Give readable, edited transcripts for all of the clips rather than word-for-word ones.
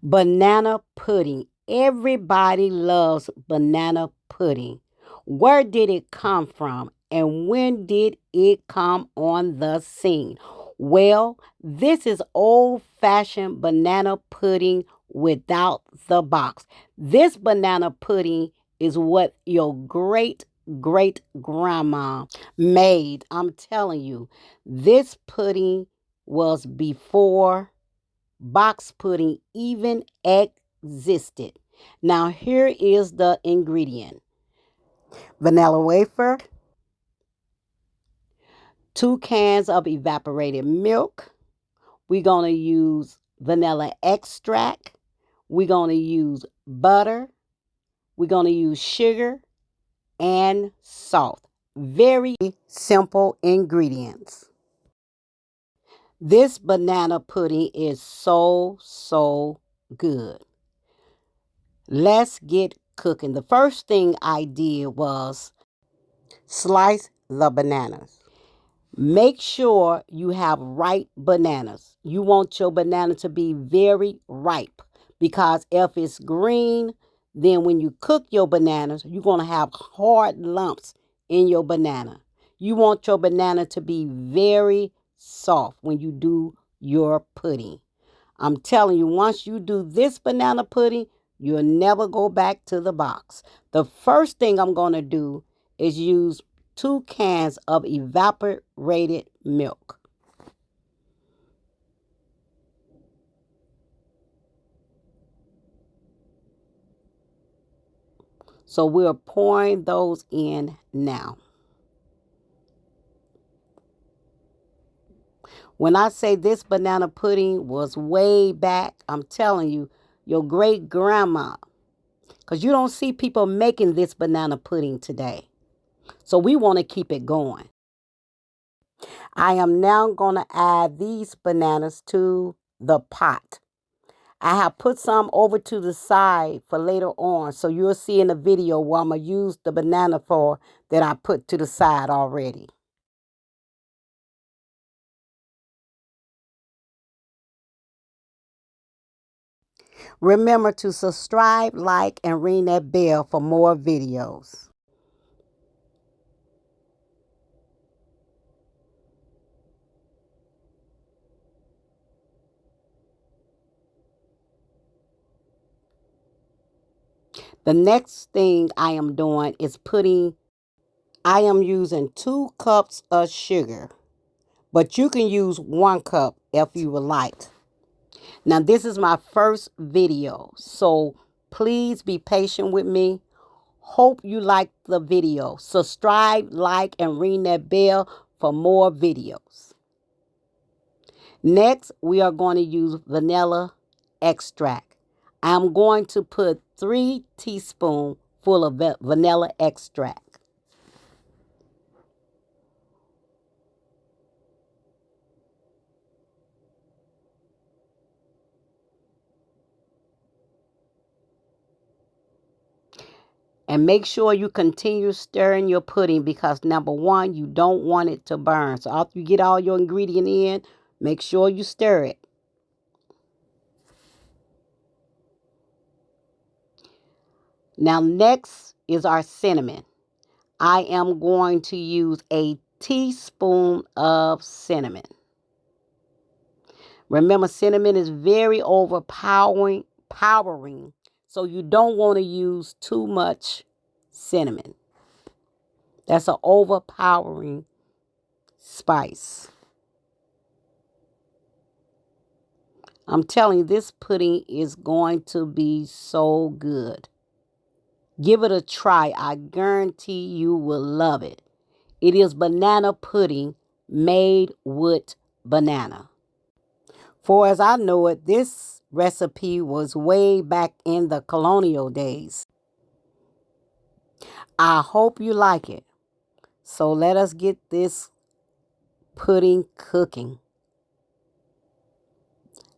Banana pudding. Everybody loves banana pudding. Where did it come from and when did it come on the scene? Well, this is old fashioned banana pudding without the box. This banana pudding is what your great grandma made. I'm telling you, this pudding was before box pudding even existed. Now, here is the ingredient: vanilla wafer, 2 cans of evaporated milk. We're going to use vanilla extract. We're going to use butter. We're going to use sugar and salt. Very simple ingredients. This banana pudding is so good. Let's get cooking. The first thing I did was slice the bananas. Make sure you have ripe bananas. You want your banana to be very ripe because if it's green, then when you cook your bananas, you're going to have hard lumps in your banana. You want your banana to be very soft when you do your pudding. I'm telling you, once you do this banana pudding, you'll never go back to the box. The first thing I'm going to do is use 2 cans of evaporated milk. So we're pouring those in now. When I say this banana pudding was way back, I'm telling you, your great grandma, because you don't see people making this banana pudding today. So we want to keep it going. I am now going to add these bananas to the pot. I have put some over to the side for later on, so you'll see in the video where I'm going to use the banana for that I put to the side already. Remember to subscribe, like, and ring that bell for more videos. The next thing I am doing is I am using 2 cups of sugar, but you can use 1 cup if you would like. Now, this is my first video, so please be patient with me. Hope you like the video. Subscribe, like, and ring that bell for more videos. Next, we are going to use vanilla extract. I'm going to put 3 teaspoons full of vanilla extract. And make sure you continue stirring your pudding because number one, you don't want it to burn. So after you get all your ingredient in, make sure you stir it. Now next is our cinnamon. I am going to use a teaspoon of cinnamon. Remember, cinnamon is very powering, so you don't want to use too much cinnamon. That's an overpowering spice. I'm telling you, this pudding is going to be so good. Give it a try. I guarantee you will love it. It is banana pudding made with banana. For as I know it, this recipe was way back in the colonial days. I hope you like it. So let us get this pudding cooking.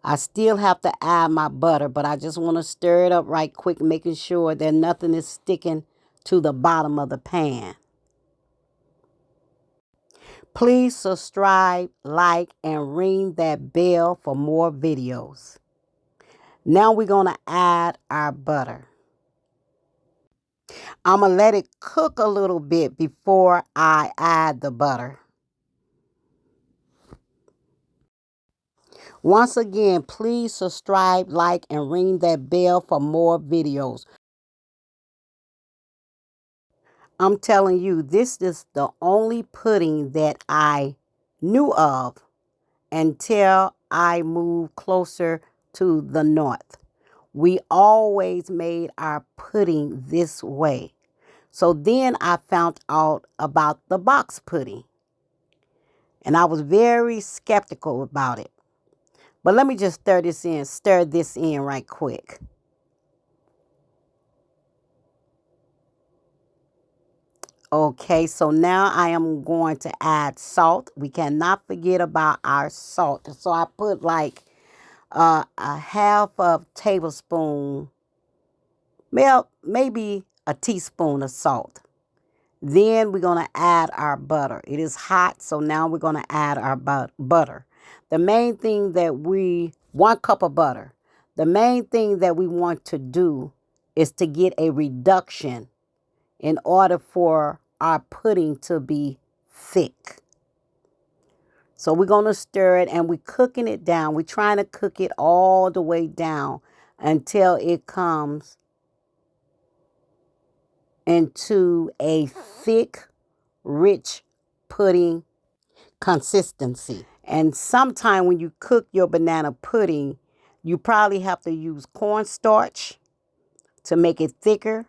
I still have to add my butter, but I just want to stir it up right quick, making sure that nothing is sticking to the bottom of the pan. Please subscribe, like, and ring that bell for more videos. Now we're going to add our butter. I'm going to let it cook a little bit before I add the butter. Once again, please subscribe, like, and ring that bell for more videos. I'm telling you, this is the only pudding that I knew of until I moved closer to the north. We always made our pudding this way. So then I found out about the box pudding. And I was very skeptical about it. But let me just stir this in right quick. Okay, so now I am going to add salt. We cannot forget about our salt. So I put like a half of tablespoon, well, maybe a teaspoon of salt. Then we're going to add our butter. It is hot, so now we're going to add our butter. The main thing that 1 cup of butter. The main thing that we want to do is to get a reduction in order for our pudding to be thick. So we're going to stir it and we're cooking it down. We're trying to cook it all the way down until it comes into a thick, rich pudding consistency. And sometime when you cook your banana pudding, you probably have to use cornstarch to make it thicker.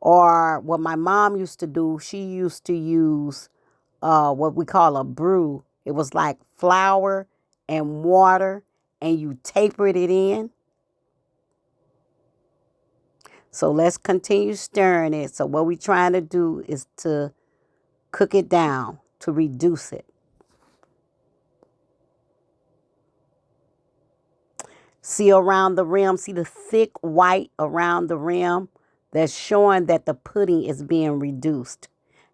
Or what my mom used to do, she used to use what we call a brew. It was like flour and water, and you tapered it in. So let's continue stirring it. So what we're trying to do is to cook it down to reduce it. See around the rim, see the thick white around the rim? That's showing that the pudding is being reduced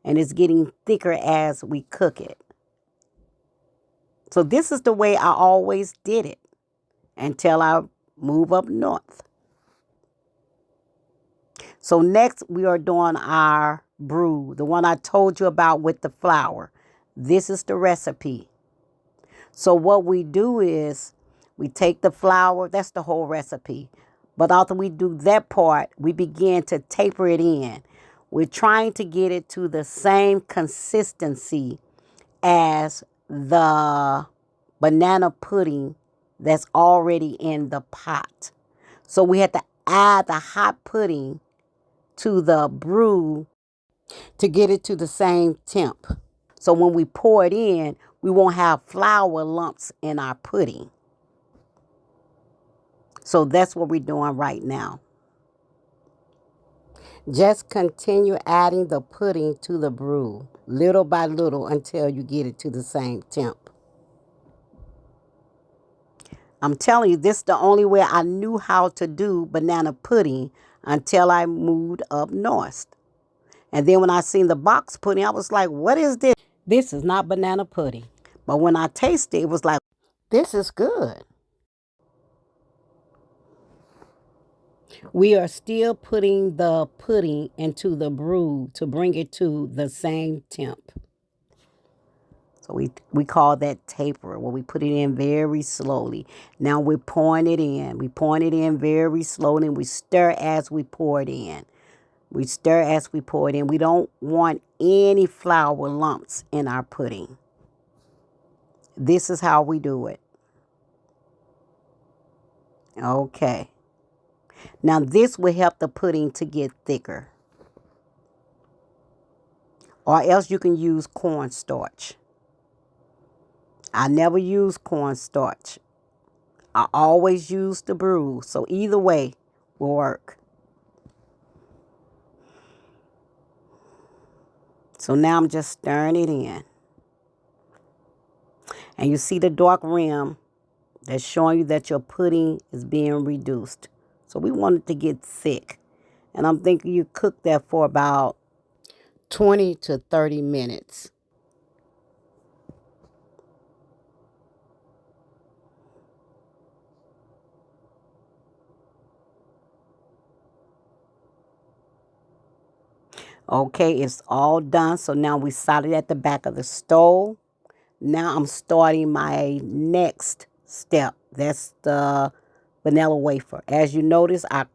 and it's getting thicker as we cook it. So this is the way I always did it until I move up north. So next we are doing our brew, the one I told you about with the flour. This is the recipe. So what we do is we take the flour, that's the whole recipe. But after we do that part, we begin to taper it in. We're trying to get it to the same consistency as the banana pudding that's already in the pot. So we have to add the hot pudding to the brew to get it to the same temp. So when we pour it in, we won't have flour lumps in our pudding. So that's what we're doing right now. Just continue adding the pudding to the brew, little by little, until you get it to the same temp. I'm telling you, this is the only way I knew how to do banana pudding until I moved up north. And then when I seen the box pudding, I was like, what is this? This is not banana pudding. But when I tasted it, it was like, this is good. We are still putting the pudding into the brew to bring it to the same temp. So we call that taper, where we put it in very slowly. Now we're pouring it in. We pouring it in very slowly, and we stir as we pour it in. We stir as we pour it in. We don't want any flour lumps in our pudding. This is how we do it. Okay. Now this will help the pudding to get thicker. Or else you can use cornstarch. I never use cornstarch. I always use the brew. So either way will work. So now I'm just stirring it in. And you see the dark rim that's showing you that your pudding is being reduced. So we want it to get thick. And I'm thinking you cook that for about 20 to 30 minutes. Okay, it's all done. So now we soldered at the back of the stove. Now I'm starting my next step. That's the vanilla wafer. As you notice, I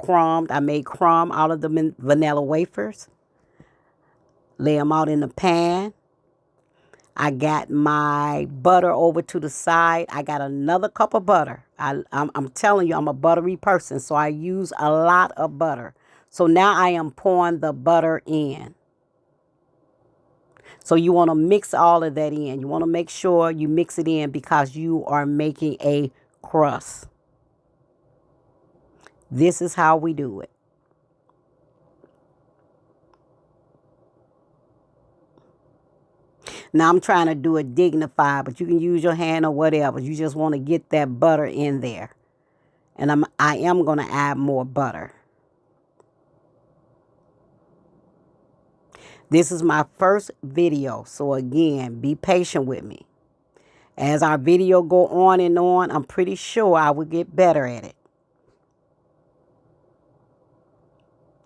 made crumb out of the vanilla wafers. Lay them out in the pan. I got my butter over to the side. I got another cup of butter. I'm telling you, I'm a buttery person, so I use a lot of butter. So now I am pouring the butter in. So you want to mix all of that in. You want to make sure you mix it in because you are making a crust. This is how we do it. Now I'm trying to do it dignified, but you can use your hand or whatever. You just want to get that butter in there. And I am going to add more butter. This is my first video, so again, be patient with me. As our video go on and on, I'm pretty sure I will get better at it.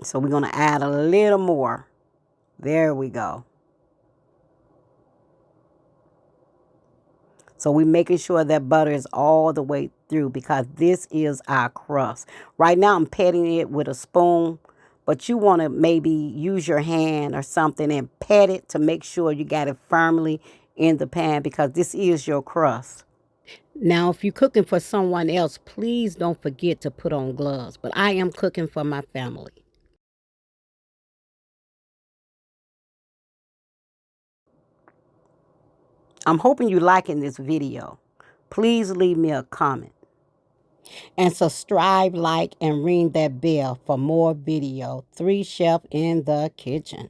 So we're going to add a little more. There we go. So we're making sure that butter is all the way through because this is our crust. Right now I'm patting it with a spoon, but you want to maybe use your hand or something and pat it to make sure you got it firmly in the pan because this is your crust. Now, if you're cooking for someone else, please don't forget to put on gloves. But I am cooking for my family. I'm hoping you're liking this video. Please leave me a comment. And subscribe, like, and ring that bell for more video. 3 Chef in the Kitchen.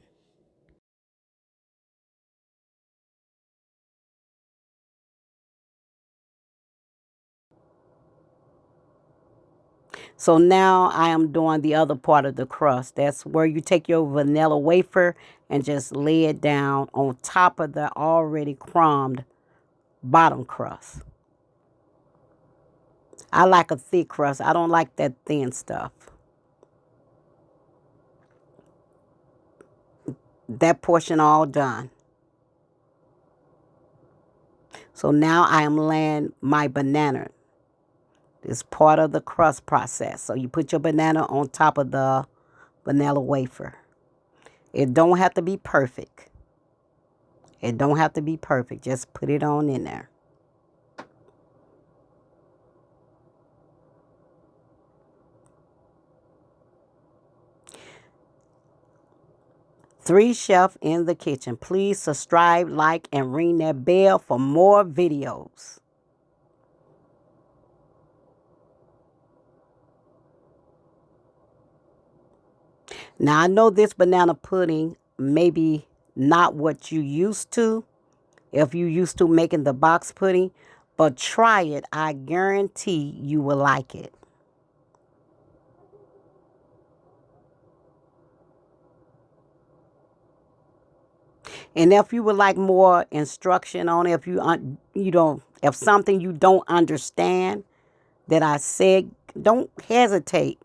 So now I am doing the other part of the crust. That's where you take your vanilla wafer and just lay it down on top of the already crumbed bottom crust. I like a thick crust. I don't like that thin stuff. That portion all done. So now I am laying my banana. It's part of the crust process. So you put your banana on top of the vanilla wafer. It don't have to be perfect. It don't have to be perfect. Just put it on in there. Three Chef in the Kitchen. Please subscribe, like, and ring that bell for more videos. Now, I know this banana pudding maybe not what you used to, if you used to making the box pudding, but try it. I guarantee you will like it. And if you would like more instruction on it, if you don't, if something you don't understand that I said, don't hesitate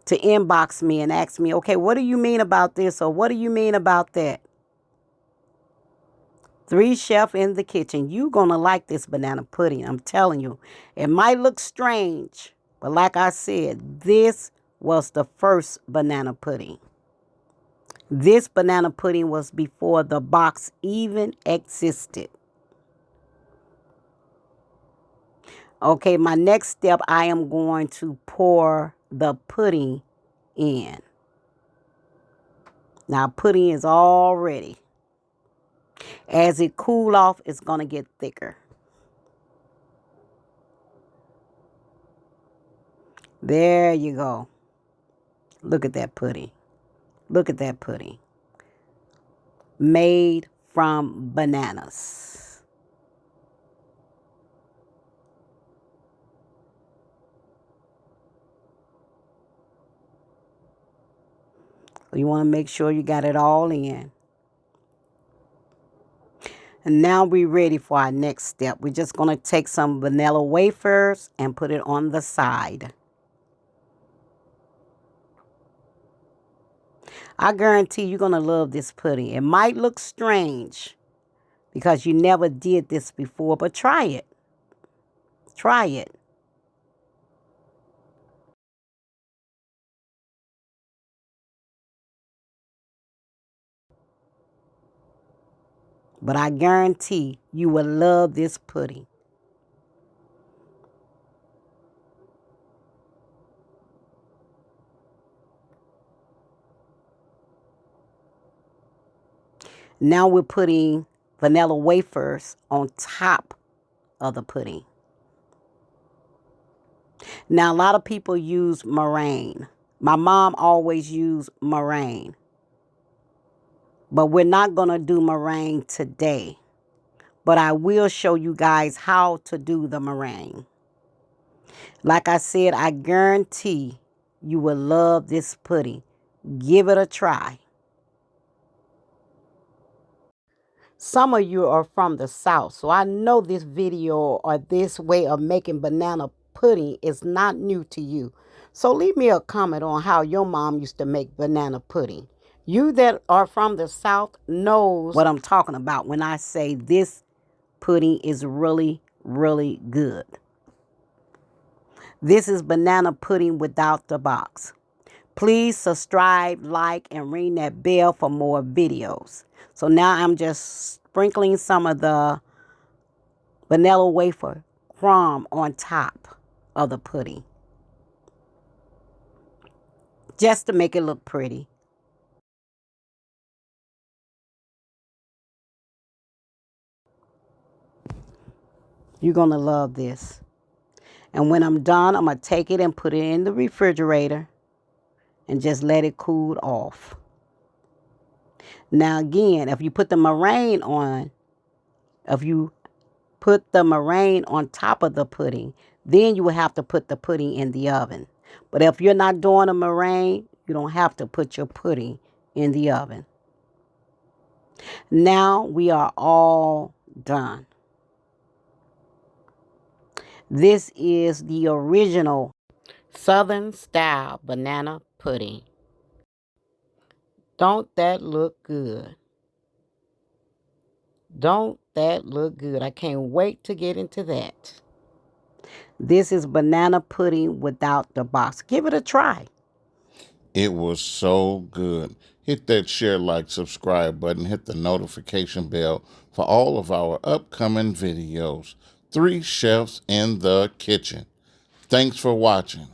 to inbox me and ask me, okay, what do you mean about this? Or what do you mean about that? Three Chef in the Kitchen. You gonna like this banana pudding. I'm telling you. It might look strange, but like I said, this was the first banana pudding. This banana pudding was before the box even existed. Okay, my next step, I am going to pour the pudding in. Now, pudding is all ready. As it cool off, it's going to get thicker. There you go. Look at that pudding. Look at that pudding. Made from bananas. So you want to make sure you got it all in. And now we're ready for our next step. We're just going to take some vanilla wafers and put it on the side. I guarantee you're going to love this pudding. It might look strange because you never did this before, but try it. Try it. But I guarantee you will love this pudding. Now we're putting vanilla wafers on top of the pudding. Now, a lot of people use meringue. My mom always used meringue. But we're not going to do meringue today. But I will show you guys how to do the meringue. Like I said, I guarantee you will love this pudding. Give it a try. Some of you are from the South, so I know this video or this way of making banana pudding is not new to you. So leave me a comment on how your mom used to make banana pudding. You that are from the South knows what I'm talking about when I say this pudding is really, really good. This is banana pudding without the box. Please subscribe, like, and ring that bell for more videos. So now I'm just sprinkling some of the vanilla wafer crumb on top of the pudding. Just to make it look pretty. You're going to love this. And when I'm done, I'm going to take it and put it in the refrigerator and just let it cool off. Now again, if you put the meringue on, if you put the meringue on top of the pudding, then you will have to put the pudding in the oven. But if you're not doing a meringue, you don't have to put your pudding in the oven. Now we are all done. This is the original Southern style banana pudding. Don't that look good? Don't that look good? I can't wait to get into that. This is banana pudding without the box. Give it a try. It was so good. Hit that share, like, subscribe button. Hit the notification bell for all of our upcoming videos. 3 chefs in the kitchen. Thanks for watching.